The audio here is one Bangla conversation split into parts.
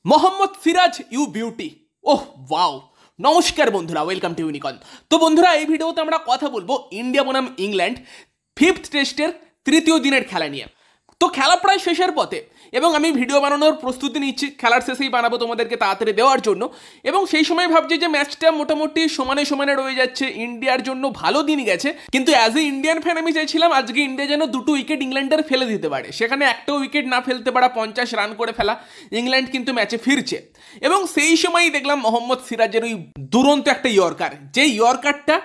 Mohammad Siraj you beauty. Oh wow, নমস্কার বন্ধুরা, ওয়েলকাম টু ইউনিকর্ন। তো বন্ধুরা, এই ভিডিওতে আমরা কথা বলবো ইন্ডিয়া বনাম ইংল্যান্ড ফিফথ টেস্টের তৃতীয় দিনের খেলা নিয়ে। তো খেলা প্রায় শেষের পথে এবং আমি ভিডিও বানানোর প্রস্তুতি নিচ্ছি, খেলার শেষেই বানাবো তোমাদেরকে তাড়াতাড়ি দেওয়ার জন্য। এবং সেই সময় ভাবছি যে ম্যাচটা মোটামুটি সমানে সমানে রয়ে যাচ্ছে, ইন্ডিয়ার জন্য ভালো দিন গেছে, কিন্তু অ্যাজ এ ইন্ডিয়ান ফ্যান আমি চাইছিলাম আজকে ইন্ডিয়া যেন দুটো উইকেট ইংল্যান্ডের ফেলে দিতে পারে। সেখানে একটা উইকেট না ফেলতে পারা, 50 রান করে ফেলা, ইংল্যান্ড কিন্তু ম্যাচে ফিরছে। এবং সেই সময়ই দেখলাম মোহাম্মদ সিরাজের ওই দুরন্ত একটা ইয়র্কার, যে ইয়র্কারটা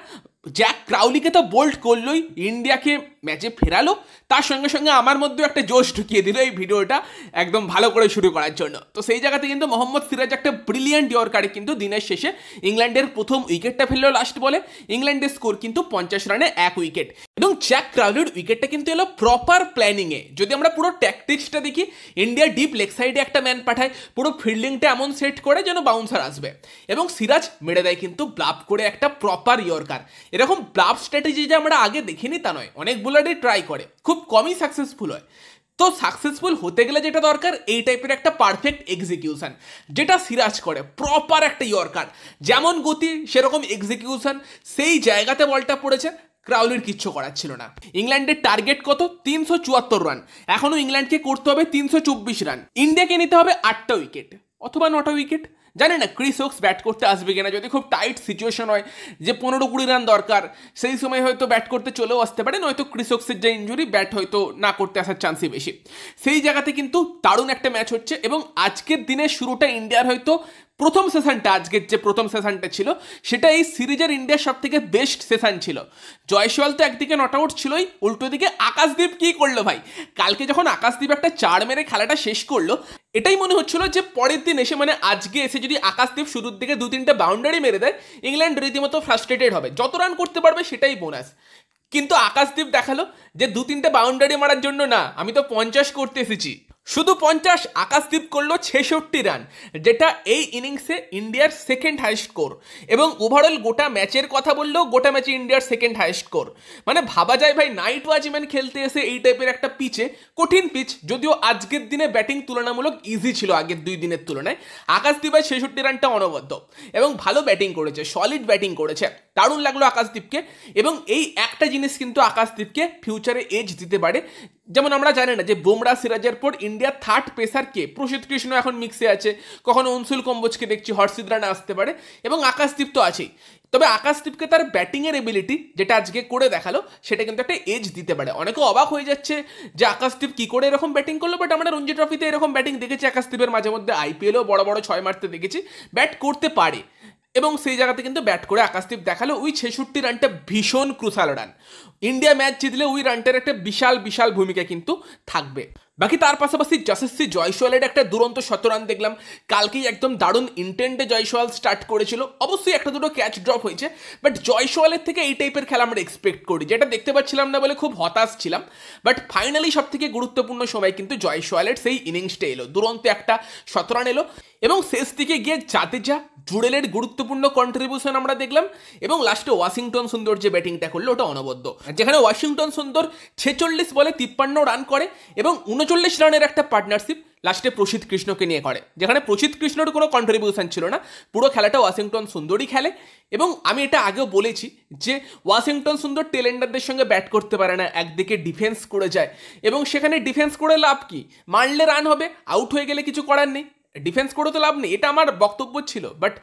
জ্যাক ক্রাউলিকে তো বোল্ড করলোই, ইন্ডিয়াকে ম্যাচে ফেরালো, তার সঙ্গে সঙ্গে আমার মধ্যেও একটা জোশ ঢুকিয়ে দিল এই ভিডিওটা একদম ভালো করে শুরু করার জন্য। তো সেই জায়গাতে কিন্তু মোহাম্মদ সিরাজ একটা ব্রিলিয়ান্ট ইয়র্কারে কিন্তু দিনের শেষে ইংল্যান্ডের প্রথম উইকেটটা ফেললো লাস্ট বলে। ইংল্যান্ডের স্কোর কিন্তু 50 রানে 1 উইকেট। এবং জ্যাক ক্রাউলির উইকেটটা কিন্তু এলো প্রপার প্ল্যানিংয়ে। যদি আমরা পুরো ট্যাকটিক্সটা দেখি, ইন্ডিয়া ডিপ লেগ সাইডে একটা ম্যান পাঠায়, পুরো ফিল্ডিংটা এমন সেট করে যেন বাউন্সার আসবে, এবং সিরাজ মেরে দেয় কিন্তু ব্লাফ করে একটা প্রপার ইয়র্কার। এরকম ব্লাফ স্ট্র্যাটেজি যে আমরা আগে দেখিনি তা নয়, অনেক বোলারই ট্রাই করে, খুব কমই সাকসেসফুল হয়। তো সাকসেসফুল হতে গেলে যেটা দরকার, এই টাইপের একটা পারফেক্ট এক্সিকিউশন, যেটা সিরাজ করে। প্রপার একটা ইয়র্কার, যেমন গতি সেরকম এক্সিকিউশন, সেই জায়গাতে বলটা পড়েছে, ক্রাউলির কিচ্ছু করার ছিল না। ইংল্যান্ডের টার্গেট কত? 374 রান। এখনো ইংল্যান্ডকে করতে হবে 324 রান। ইন্ডিয়াকে নিতে হবে 8টা উইকেট অথবা 9টা উইকেট। জানি না ক্রিস ওকস ব্যাট করতে আসবে কিনা, যদি খুব টাইট সিচুয়েশন হয় যে 15-20 রান দরকার, সেই সময় হয়তো ব্যাট করতে চলেও আসতে পারে, নয়তো ক্রিস ওকসের যে ইঞ্জুরি, ব্যাট হয়তো না করতে আসার চান্সই বেশি। সেই জায়গাতে কিন্তু দারুণ একটা ম্যাচ হচ্ছে, এবং আজকের দিনের শুরুটা ইন্ডিয়ার হয়তো প্রথম সেশনটা, আজকের যে প্রথম সেশনটা ছিল, সেটা এই সিরিজের ইন্ডিয়ার সব থেকে বেস্ট সেশন ছিল। জয়সওয়াল তো একদিকে নট আউট ছিলই, উল্টো দিকে আকাশদীপ কি করলো ভাই! কালকে যখন আকাশদীপ একটা 4 মেরে খেলাটা শেষ করলো, এটাই মনে হচ্ছিল যে পরের দিন এসে, মানে আজকে এসে যদি আকাশদীপ শুরুর দিকে 2-3টে বাউন্ডারি মেরে দেয়, ইংল্যান্ড রীতিমতো ফ্রাস্ট্রেটেড হবে। যত রান করতে পারবে সেটাই বোনাস। কিন্তু আকাশদীপ দেখালো যে 2-3টে বাউন্ডারি মারার জন্য না, আমি তো 50 করতে এসেছি। শুধু 50, আকাশদীপ করলো 66 রান, যেটা এই ইনিংসে ইন্ডিয়ার সেকেন্ড হাইয়েস্ট স্কোর। এবং ওভারঅল গোটা ম্যাচের কথা বললেও গোটা ম্যাচে ইন্ডিয়ার সেকেন্ড হাইয়েস্ট স্কোর। মানে ভাবা যায় ভাই, নাইট ওয়াচম্যান খেলতে এসে এই টাইপের একটা পিচে, কঠিন পিচ, যদিও আজকের দিনে ব্যাটিং তুলনামূলক ইজি ছিল আগের 2 দিনের তুলনায়। আকাশদীপের 66 রানটা অনবদ্য এবং ভালো ব্যাটিং করেছে, সলিড ব্যাটিং করেছে, দারুণ লাগলো আকাশদীপকে। এবং এই একটা জিনিস কিন্তু আকাশদীপকে ফিউচারে এজ দিতে পারে। যেমন আমরা জানি না যে বুমরা সিরাজের পর ইন্ডিয়ার থার্ড পেসার কে? প্রসিদ্ধ কৃষ্ণ এখন মিক্সে আছে, কখনো অনসুল কম্বোজকে দেখছি, হর্ষিত রানা আসতে পারে, এবং আকাশদীপ তো আছেই। তবে আকাশদীপকে তার ব্যাটিংয়ের এবিলিটি যেটা আজকে করে দেখালো, সেটা কিন্তু একটা এজ দিতে পারে। অনেকে অবাক হয়ে যাচ্ছে যে আকাশদীপ কি করে এরকম ব্যাটিং করলো, বাট আমরা রঞ্জি ট্রফিতে এরকম ব্যাটিং দেখেছি আকাশদীপের, মাঝে মধ্যে আইপিএলেও বড় বড় 6 মারতে দেখেছি, ব্যাট করতে পারে। এবং সেই জায়গাতে কিন্তু ব্যাট করে আকাশদীপ দেখালো। ওই 66 রানটা ভীষণ ক্রুশাল রান। ইন্ডিয়া ম্যাচ জিতলে ওই রানটার একটা বিশাল বিশাল ভূমিকা কিন্তু থাকবে। বাকি তার পাশাপাশি যশস্বী জয়সওয়ালের একটা দুরন্ত 100 রান দেখলাম। কালকেই একদম দারুণ ইন্টেন্টে জয়সওয়াল স্টার্ট করেছিল, অবশ্যই একটা দুটো ক্যাচ ড্রপ হয়েছে, বাট জয়সওয়ালের থেকে এই টাইপের খেলা আমরা এক্সপেক্ট করি, যেটা দেখতে পাচ্ছিলাম না বলে খুব হতাশ ছিলাম। বাট ফাইনালি সব থেকে গুরুত্বপূর্ণ সময় কিন্তু জয়সওয়ালের সেই ইনিংসটা এলো, দুরন্ত একটা 100 রান এলো। এবং শেষ দিকে গিয়ে জাদেজা, জুডেলের গুরুত্বপূর্ণ কন্ট্রিবিউশন আমরা দেখলাম, এবং লাস্টে ওয়াশিংটন সুন্দর যে ব্যাটিংটা করলো ওটা অনবদ্য, যেখানে ওয়াশিংটন সুন্দর 46 বলে 53 রান করে এবং 39 রানের একটা পার্টনারশিপ লাস্টে প্রসিদ্ধ কৃষ্ণকে নিয়ে করে, যেখানে প্রসিদ্ধ কৃষ্ণর কোনো কন্ট্রিবিউশন ছিল না, পুরো খেলাটা ওয়াশিংটন সুন্দরই খেলে। এবং আমি এটা আগেও বলেছি যে ওয়াশিংটন সুন্দর টেলেন্ডারদের সঙ্গে ব্যাট করতে পারে না, একদিকে ডিফেন্স করে যায়, এবং সেখানে ডিফেন্স করে লাভ কি? মারলে রান হবে, আউট হয়ে গেলে কিছু করার নেই, ডিফেন্স করে তো লাভ নেই, এটা আমার বক্তব্য ছিল। বাট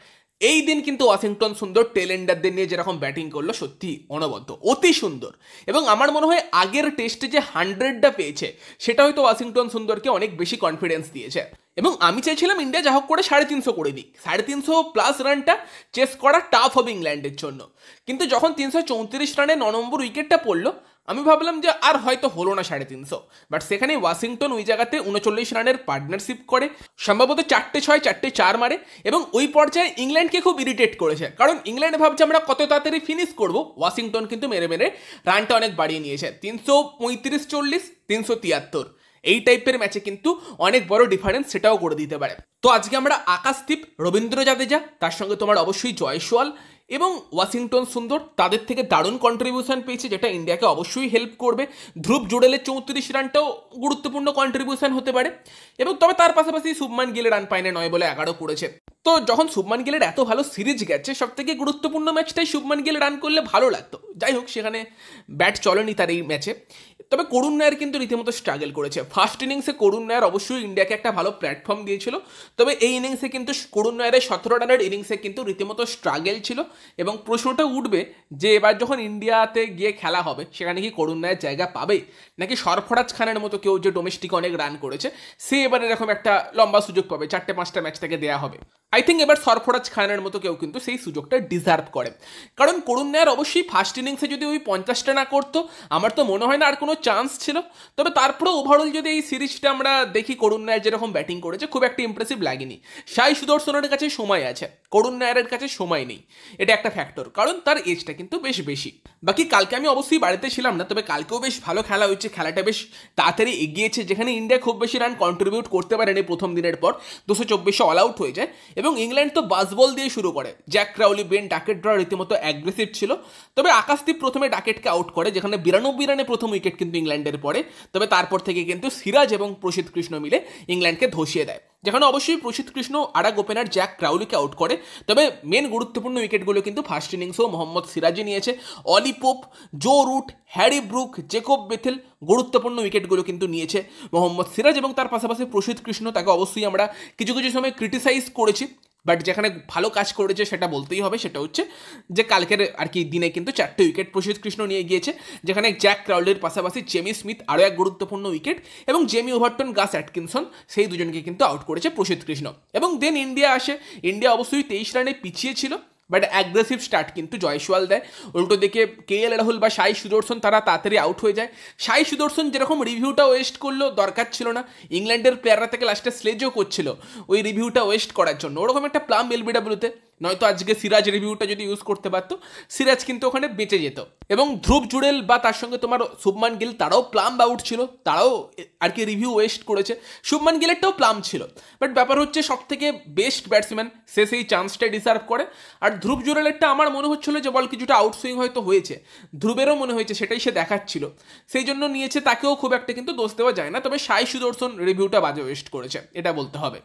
এই দিন কিন্তু ওয়াশিংটন সুন্দর টেলেন্ডারদের নিয়ে যেরকম ব্যাটিং করলো, সত্যি অনবদ্য, অতি সুন্দর। এবং আমার মনে হয় আগের টেস্টে যে 100টা পেয়েছে, সেটা হয়তো ওয়াশিংটন সুন্দরকে অনেক বেশি কনফিডেন্স দিয়েছে। এবং আমি চাইছিলাম ইন্ডিয়া যা হোক করে 350 করে দিই, 350+ রানটা চেস করা টাফ হবে ইংল্যান্ডের জন্য। কিন্তু যখন 334 রানে 9 নম্বর উইকেটটা পড়লো, আমি ভাবলাম যে আর হয়তো হলো না 350, বাট সেখানে ওয়াশিংটন ওই জায়গাতে 39 রানের পার্টনারশিপ করে, সম্ভবত 4-6 4-4 মারে, এবং ওই পর্যায়ে ইংল্যান্ডকে খুব ইরিটেট করেছে, কারণ ইংল্যান্ড ভাবছে আমরা কত তাড়াতাড়ি ফিনিশ করব। ওয়াশিংটন কিন্তু মেরে মেরে রানটা অনেক বাড়িয়ে নিয়েছে, 335-40, 373, এই টাইপের ম্যাচে কিন্তু অনেক বড় ডিফারেন্স সেটাও করে দিতে পারে। তো আজকে আমরা আকাশদীপ, রবীন্দ্র জাদেজা, তার সঙ্গে তোমার অবশ্যই জয়সওয়াল এবং ওয়াশিংটন সুন্দর তাদের থেকে দারুণ কন্ট্রিবিউশন পেয়েছে, যেটা ইন্ডিয়াকে অবশ্যই হেল্প করবে। ধ্রুব জুডেলের 34 রানটাও গুরুত্বপূর্ণ কন্ট্রিবিউশন হতে পারে। এবং তবে তার পাশাপাশি শুভমান গিল রান পায়নি, 9 বলে 11 করেছে। তো যখন শুভমান গিলের এত ভালো সিরিজ গেছে, সব থেকে গুরুত্বপূর্ণ ম্যাচটাই শুভমান গিল রান করলে ভালো লাগতো। যাই হোক, সেখানে ব্যাট চলেনি তার এই ম্যাচে। তবে করুণ নায়ার কিন্তু রীতিমতো স্ট্রাগল করেছে। ফার্স্ট ইনিংসে করুণ নায়ার অবশ্যই ইন্ডিয়াকে একটা ভালো প্ল্যাটফর্ম দিয়েছিল। তবে এই ইনিংসে কিন্তু করুণ নায়ারের 17 রানের ইনিংসে কিন্তু রীতিমতো স্ট্রাগল ছিল। এবং প্রশ্নটা উঠবে যে এবার যখন ইন্ডিয়াতে গিয়ে খেলা হবে, সেখানে কি করুণ নায়ার জায়গা পাবে, নাকি সরফরাজ খানের মতো কেউ যে ডোমেস্টিক অনেক রান করেছে সে এবার এরকম একটা লম্বা সুযোগ পাবে, 4-5টা ম্যাচ থেকে দেওয়া হবে। আই থিঙ্ক এবার সরফরাজ খানের মতো কেউ কিন্তু সেই সুযোগটা ডিজার্ভ করে। কারণ করুণ নায়ার অবশ্যই ফার্স্ট ইনিংসে যদি ওই 50টা না করতো, আমার তো মনে হয় না আর কোনো চান্স ছিল। তবে তারপরেও ওভারঅল যদি এই সিরিজটা আমরা দেখি, করুণ নায়ার যেরকম ব্যাটিং করেছে খুব একটা ইমপ্রেসিভ লাগেনি। সাই সুদর্শনের কাছে সময় আছে, করুণ নায়ারের কাছে সময় নেই। এটা একটা ফ্যাক্টর, কারণ তার এজটা কিন্তু বেশ বেশি। বাকি কালকে আমি অবশ্যই বাড়িতে ছিলাম না, তবে কালকেও বেশ ভালো খেলা হয়েছে, খেলাটা বেশ তাড়াতাড়ি এগিয়েছে। যেখানে ইন্ডিয়া খুব বেশি রান কন্ট্রিবিউট করতে পারেনি প্রথম দিনের পর, 224 অল আউট হয়ে যায়। এবং ইংল্যান্ড তো বাসবল দিয়ে শুরু করে, জ্যাক ক্রাউলি, বেন ডাকেট ড্র রীতিমতো অ্যাগ্রেসিভ ছিল। তবে আকাশদীপ প্রথমে ডাকেটকে আউট করে, যেখানে 92 রানে প্রথম উইকেট কিন্তু ইংল্যান্ডের পরে। তবে তারপর থেকে কিন্তু সিরাজ এবং প্রসিদ্ধ কৃষ্ণ মিলে ইংল্যান্ডকে ধসিয়ে দেয়, যেখানে অবশ্যই প্রসিদ্ধ কৃষ্ণ আরেক ওপেনার জ্যাক ক্রাউলিকে আউট করে। তবে মেন গুরুত্বপূর্ণ উইকেটগুলো কিন্তু ফার্স্ট ইনিংসেও মোহাম্মদ সিরাজই নিয়েছে। Ollie Pope, Joe Root, Harry Brook, Jacob Bethell গুরুত্বপূর্ণ উইকেটগুলো কিন্তু নিয়েছে মোহাম্মদ সিরাজ। এবং তার পাশাপাশি প্রসিদ্ধ কৃষ্ণ, তাকে অবশ্যই আমরা কিছু কিছু সময় ক্রিটিসাইজ করেছি, বাট যেখানে ভালো কাজ করেছে সেটা বলতেই হবে। সেটা হচ্ছে যে কালকের আর কি দিনে কিন্তু 4টে উইকেট প্রসিদ্ধ কৃষ্ণ নিয়ে গিয়েছে, যেখানে জ্যাক ক্রাউলির পাশাপাশি জেমি স্মিথ আরও এক গুরুত্বপূর্ণ উইকেট, এবং জেমি ওভারটন, গাস অ্যাটকিনসন, সেই দুজনকে কিন্তু আউট করেছে প্রসিদ্ধ কৃষ্ণ। এবং দেন ইন্ডিয়া আসে। ইন্ডিয়া অবশ্যই 23 রানে পিছিয়ে ছিল, বাট অ্যাগ্রেসিভ স্টার্ট কিন্তু জয়সওয়াল দেয়। উল্টো দিকে KL রাহুল বা সাই সুদর্শন তারা তাড়াতাড়ি আউট হয়ে যায়। সাই সুদর্শন যেরকম রিভিউটা ওয়েস্ট করলো, দরকার ছিল না। ইংল্যান্ডের প্লেয়াররা থেকে লাস্টে স্লেজও করছিল ওই রিভিউটা ওয়েস্ট করার জন্য, ওরকম একটা প্লাম LBWতে। নয়তো আজকে সিরাজ রিভিউটা যদি ইউজ করতে পারতো, সিরাজ কিন্তু ওখানে বেঁচে যেত। এবং ধ্রুব জুডেল বা তার সঙ্গে তোমার শুভমান গিল, তারাও প্লাম আউট ছিল, তারাও আর কি রিভিউ ওয়েস্ট করেছে। শুভমান গিলেরটাও প্লাম ছিল, বাট ব্যাপার হচ্ছে সব থেকে বেস্ট ব্যাটসম্যান, সে সেই চান্সটা ডিসার্ভ করে। আর ধ্রুব জুডেলেরটা আমার মনে হচ্ছিল যে বল কিছুটা আউটসুইং হয়তো হয়েছে, ধ্রুবেরও মনে হয়েছে, সেটাই সে দেখাচ্ছিল, সেই জন্য নিয়েছে। তাকেও খুব একটা কিন্তু দোষ দেওয়া যায় না। তবে সাই সুদর্শন রিভিউটা বাজে ওয়েস্ট করেছে, এটা বলতে হবে।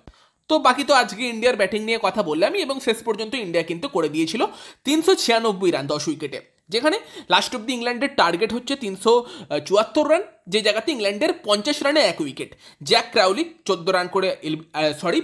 তো বাকি তো আজকে ইন্ডিয়ার ব্যাটিং নিয়ে কথা বললামই, এবং শেষ পর্যন্ত ইন্ডিয়া কিন্তু করে দিয়েছিল 396 রান 10 উইকেটে, যেখানে লাস্ট অব্দি ইংল্যান্ডের টার্গেট হচ্ছে 374 রান, যে জায়গাতে ইংল্যান্ডের 50 রানে 1 উইকেট। জ্যাক ক্রাউলি 14 রান করে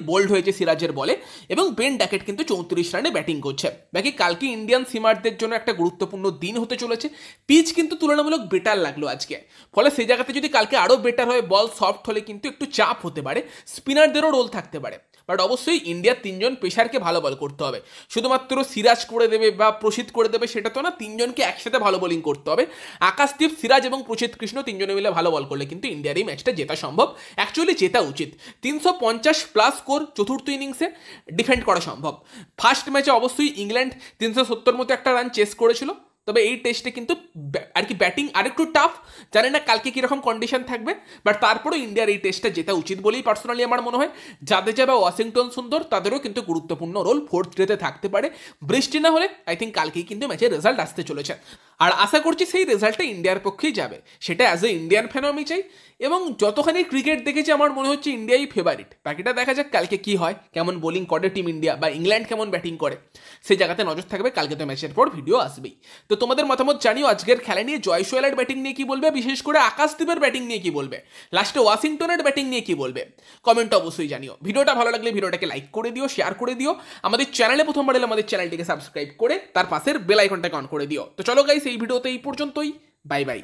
বোল্ড হয়েছে সিরাজের বলে, এবং বেন ডাকেট কিন্তু 34 রানে ব্যাটিং করছে। বাকি কালকে ইন্ডিয়ান সিমারদের জন্য একটা গুরুত্বপূর্ণ দিন হতে চলেছে। পিচ কিন্তু তুলনামূলক বেটার লাগলো আজকে, ফলে সেই জায়গাতে যদি কালকে আরও বেটার হয়, বল সফট হলে কিন্তু একটু চাপ হতে পারে, স্পিনারদেরও রোল থাকতে পারে। বাট অবশ্যই ইন্ডিয়ার 3জন পেসারকে ভালো বল করতে হবে। শুধুমাত্র সিরাজ করে দেবে বা প্রসিদ্ধ করে দেবে সেটা তো না, 3জনকে একসাথে ভালো বোলিং করতে হবে। আকাশদীপ, সিরাজ এবং প্রসিদ্ধ কৃষ্ণ 3জনে মিলে ভালো বল করলে কিন্তু ইন্ডিয়ার এই ম্যাচটা জেতা সম্ভব, অ্যাকচুয়ালি জেতা উচিত। 350+ স্কোর চতুর্থ ইনিংসে ডিফেন্ড করা সম্ভব। ফার্স্ট ম্যাচে অবশ্যই ইংল্যান্ড 370 মতো একটা রান চেস করেছিল। তবে এই টেস্টে কিন্তু আর কি ব্যাটিং আরেকটু টাফ, জানি না কালকে কীরকম কন্ডিশন থাকবে, বাট তারপরেও ইন্ডিয়ার এই টেস্টটা জেতা উচিত বলেই পার্সোনালি আমার মনে হয়। জাদেজা বা ওয়াশিংটন সুন্দর, তাদেরও কিন্তু গুরুত্বপূর্ণ রোল 4th ডেতে থাকতে পারে। বৃষ্টি না হলে আই থিঙ্ক কালকেই কিন্তু ম্যাচের রেজাল্ট আসতে চলেছে, আর আশা করছি সেই রেজাল্টটা ইন্ডিয়ার পক্ষেই যাবে। সেটা অ্যাজ এ ইন্ডিয়ান ফ্যান আমি চাই, এবং যতখানি ক্রিকেট দেখেছি আমার মনে হচ্ছে ইন্ডিয়াই ফেভারিট। বাকিটা দেখা যাক কালকে কি হয়, কেমন বোলিং করে টিম ইন্ডিয়া, বা ইংল্যান্ড কেমন ব্যাটিং করে, সেই জায়গাতে নজর থাকবে। কালকে তো ম্যাচের পর ভিডিও আসবেই। তো তোমাদের মতামত জানিও আজকের খেলা নিয়ে। জয়সওয়ালের ব্যাটিং নিয়ে কি বলবে, বিশেষ করে আকাশদীপের ব্যাটিং নিয়ে কি বলবে, লাস্টে ওয়াশিংটনের ব্যাটিং নিয়ে কি বলবে, কমেন্ট অবশ্যই জানিও। ভিডিওটা ভালো লাগলে ভিডিওটাকে লাইক করে দিও, শেয়ার করে দিও। আমাদের চ্যানেলে প্রথমবার এলে আমাদের চ্যানেলটিকে সাবস্ক্রাইব করে তার পাশের বেল আইকনটাকে অন করে দিও। তো চলো গাইস, এই ভিডিওতে এই পর্যন্তই। Bye bye.